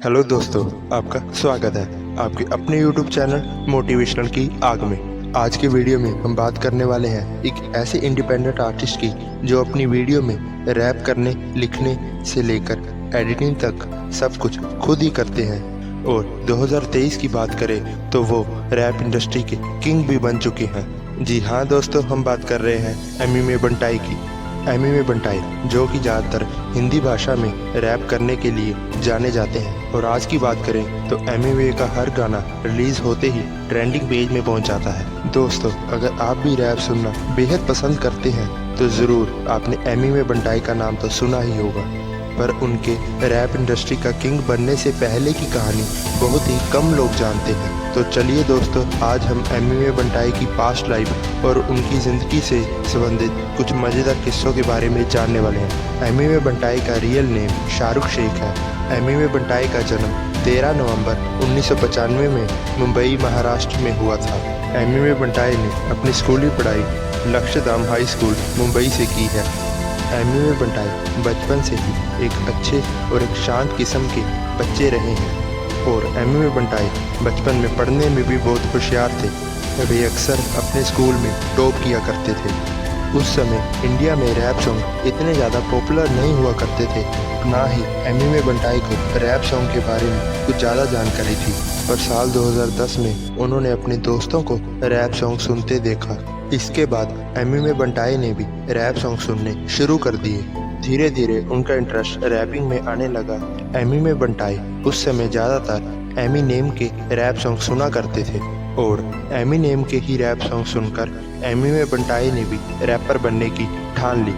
Hello दोस्तों, आपका स्वागत है आपके अपने YouTube चैनल मोटिवेशनल की आग में। आज के वीडियो में हम बात करने वाले हैं एक ऐसे इंडिपेंडेंट आर्टिस्ट की जो अपनी वीडियो में रैप करने, लिखने से लेकर एडिटिंग तक सब कुछ खुद ही करते हैं। और 2023 की बात करें तो वो रैप इंडस्ट्री के किंग भी बन चुके हैं। जी हाँ दोस्तों, हम बात कर रहे हैं एमिवे बंटाई की। एमिवे बंटाई जो कि ज़्यादातर हिंदी भाषा में रैप करने के लिए जाने जाते हैं। और आज की बात करें तो एमिवे का हर गाना रिलीज होते ही ट्रेंडिंग पेज में पहुंच जाता है। दोस्तों, अगर आप भी रैप सुनना बेहद पसंद करते हैं तो ज़रूर आपने एमिवे बंटाई का नाम तो सुना ही होगा। पर उनके रैप इंडस्ट्री का किंग बनने से पहले की कहानी बहुत ही कम लोग जानते हैं। तो चलिए दोस्तों, आज हम एमिवे बंटाई की पास्ट लाइफ और उनकी ज़िंदगी से संबंधित कुछ मज़ेदार किस्सों के बारे में जानने वाले हैं। एमिवे बंटाई का रियल नेम शाहरुख शेख है। एमिवे बंटाई का जन्म 13 नवंबर 1995 में मुंबई, महाराष्ट्र में हुआ था। एमिवे बंटाई ने अपनी स्कूली पढ़ाई लक्ष्यधाम हाई स्कूल मुंबई से की है। एमिवे बंटाई बचपन से ही एक अच्छे और एक शांत किस्म के बच्चे रहे हैं। और एमिवे बंटाई बचपन में पढ़ने में भी बहुत होशियार थे। वे अक्सर अपने स्कूल में टॉप किया करते थे। उस समय इंडिया में रैप सॉन्ग इतने ज़्यादा पॉपुलर नहीं हुआ करते थे, ना ही एमिवे बंटाई को रैप सॉन्ग के बारे में कुछ ज़्यादा जानकारी थी। पर साल 2010 में उन्होंने अपने दोस्तों को रैप सॉन्ग सुनते देखा। इसके बाद एमिवे बंटाई ने भी रैप सॉन्ग सुनने शुरू कर दिए। धीरे धीरे उनका इंटरेस्ट रैपिंग में आने लगा। एमिवे बंटाई उस समय ज़्यादातर एमिनेम के रैप सॉन्ग सुना करते थे और एमिनेम के ही रैप सॉन्ग सुनकर एमिवे बंटाई ने भी रैपर बनने की ठान ली।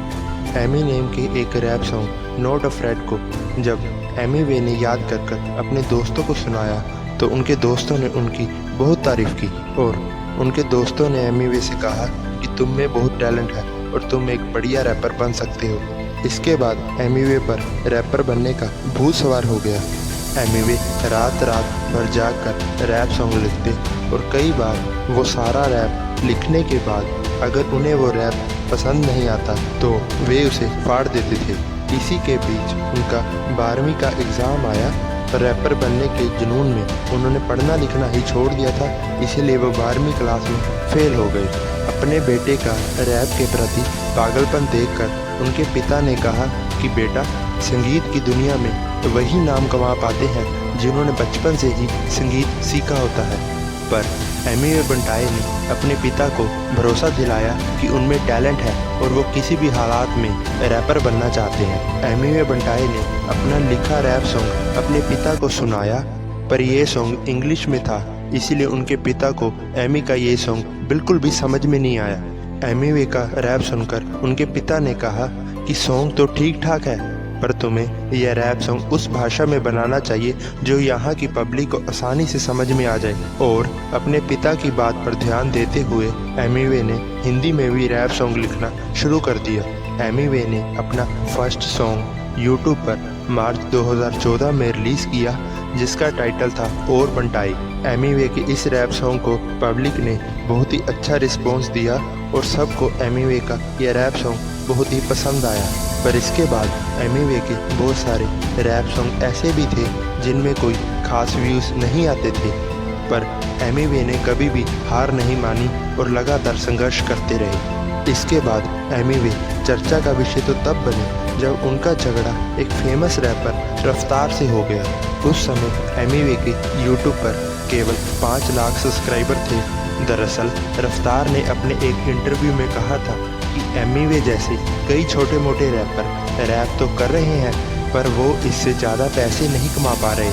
एमिनेम के एक रैप सॉन्ग नॉट अफ्रेड को जब एमिवे ने याद कर अपने दोस्तों को सुनाया तो उनके दोस्तों ने उनकी बहुत तारीफ की। और उनके दोस्तों ने एमिवे से कहा कि तुम में बहुत टैलेंट है और तुम एक बढ़िया रैपर बन सकते हो। इसके बाद एमिवे पर रैपर बनने का भूत सवार हो गया। एमिवे रात रात भर जाकर रैप सॉन्ग लिखते और कई बार वो सारा रैप लिखने के बाद अगर उन्हें वो रैप पसंद नहीं आता तो वे उसे फाड़ देते थे। इसी के बीच उनका 12वीं का एग्ज़ाम आया। रैपर बनने के जुनून में उन्होंने पढ़ना लिखना ही छोड़ दिया था, इसीलिए वो 12वीं क्लास में फेल हो गए। अपने बेटे का रैप के प्रति पागलपन देखकर उनके पिता ने कहा कि बेटा, संगीत की दुनिया में वही नाम कमा पाते हैं जिन्होंने बचपन से ही संगीत सीखा होता है। पर एमिवे बंटाई ने अपने पिता को भरोसा दिलाया कि उनमें टैलेंट है और वो किसी भी हालात में रैपर बनना चाहते हैं। एमिवे बंटाई ने अपना लिखा रैप सॉन्ग अपने पिता को सुनाया, पर ये सॉन्ग इंग्लिश में था, इसीलिए उनके पिता को एमी का ये सॉन्ग बिल्कुल भी समझ में नहीं आया। एमिवे का रैप सुनकर उनके पिता ने कहा कि सॉन्ग तो ठीक ठाक है, पर तुम्हें यह रैप सॉन्ग उस भाषा में बनाना चाहिए जो यहाँ की पब्लिक को आसानी से समझ में आ जाए। और अपने पिता की बात पर ध्यान देते हुए एमिवे ने हिंदी में भी रैप सॉन्ग लिखना शुरू कर दिया। एमिवे ने अपना फर्स्ट सॉन्ग यूट्यूब पर मार्च 2014 में रिलीज़ किया, जिसका टाइटल था और बंटाई। एमिवे के इस रैप सॉन्ग को पब्लिक ने बहुत ही अच्छा रिस्पॉन्स दिया और सबको एमिवे का यह रैप सॉन्ग बहुत ही पसंद आया। पर इसके बाद एमिवे के बहुत सारे रैप सॉन्ग ऐसे भी थे जिनमें कोई खास व्यूज़ नहीं आते थे, पर एमिवे ने कभी भी हार नहीं मानी और लगातार संघर्ष करते रहे। इसके बाद एमिवे चर्चा का विषय तो तब बने जब उनका झगड़ा एक फेमस रैपर रफ्तार से हो गया। उस समय एमिवे के यूट्यूब पर केवल 5 लाख सब्सक्राइबर थे। दरअसल रफ्तार ने अपने एक इंटरव्यू में कहा था कि एमिवे जैसे कई छोटे मोटे रैपर रैप तो कर रहे हैं, पर वो इससे ज़्यादा पैसे नहीं कमा पा रहे।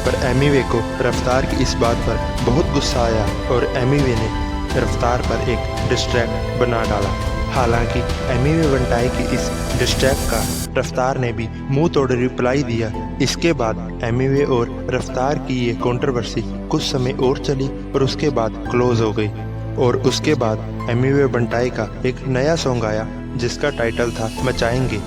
पर एमिवे को रफ्तार की इस बात पर बहुत गुस्सा आया और एमिवे ने रफ्तार पर एक डिस ट्रैक बना डाला। हालांकि एमिवे बंटाई की इस डिस ट्रैक का रफ्तार ने भी मुंह तोड़ रिप्लाई दिया। इसके बाद एमिवे और रफ्तार की ये कंट्रोवर्सी कुछ समय और चली और उसके बाद क्लोज हो गई। और उसके बाद एमिवे बंटाई का एक नया सॉन्ग आया जिसका टाइटल था मचाएंगे।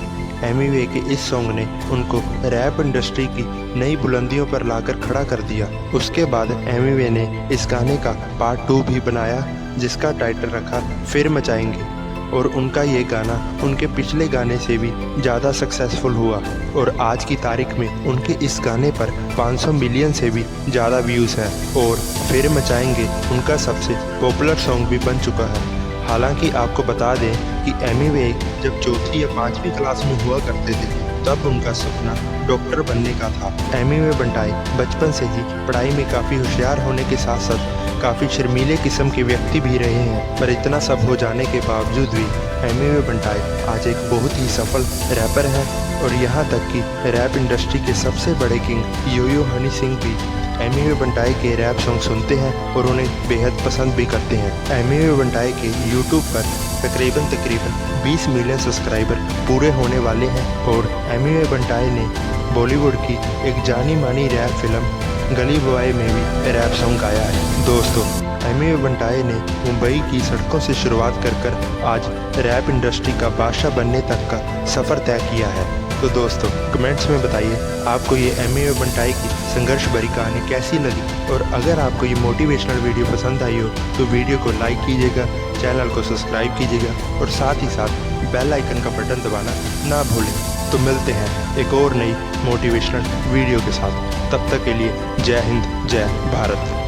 एमिवे के इस सॉन्ग ने उनको रैप इंडस्ट्री की नई बुलंदियों पर लाकर खड़ा कर दिया। उसके बाद एमिवे ने इस गाने का पार्ट 2 भी बनाया जिसका टाइटल रखा फिर मचाएंगे। और उनका ये गाना उनके पिछले गाने से भी ज़्यादा सक्सेसफुल हुआ और आज की तारीख में उनके इस गाने पर 500 मिलियन से भी ज़्यादा व्यूज़ हैं और फिर मचाएंगे उनका सबसे पॉपुलर सॉन्ग भी बन चुका है। हालांकि आपको बता दें कि एमी वे जब चौथी या पाँचवीं क्लास में हुआ करते थे तब उनका सपना डॉक्टर बनने का था। एमी वे बंटाई बचपन से ही पढ़ाई में काफ़ी होशियार होने के साथ साथ काफ़ी शर्मीले किस्म के व्यक्ति भी रहे हैं, पर इतना सब हो जाने के बावजूद भी एमी वे बंटाई आज एक बहुत ही सफल रैपर है और यहाँ तक कि रैप इंडस्ट्री के सबसे बड़े किंग यो-यो हनी सिंह भी एमी वे बंटाई के रैप सॉन्ग सुनते हैं और उन्हें बेहद पसंद भी करते हैं। एमी वे बंटाई के यूट्यूब पर तकरीबन 20 मिलियन सब्सक्राइबर पूरे होने वाले हैं और एमी वे बंटाई ने बॉलीवुड की एक जानी मानी रैप फिल्म गली बॉय में भी रैप सॉन्ग गाया है। दोस्तों, एमी वे बंटाई ने मुंबई की सड़कों से शुरुआत कर आज रैप इंडस्ट्री का बादशाह बनने तक का सफ़र तय किया है। तो दोस्तों, कमेंट्स में बताइए आपको ये एमी वे बंटाई की संघर्ष भरी कहानी कैसी लगी और अगर आपको ये मोटिवेशनल वीडियो पसंद आई हो तो वीडियो को लाइक कीजिएगा, चैनल को सब्सक्राइब कीजिएगा और साथ ही साथ बेल आइकन का बटन दबाना ना भूलें। तो मिलते हैं एक और नई मोटिवेशनल वीडियो के साथ। तब तक के लिए जय हिंद, जय भारत।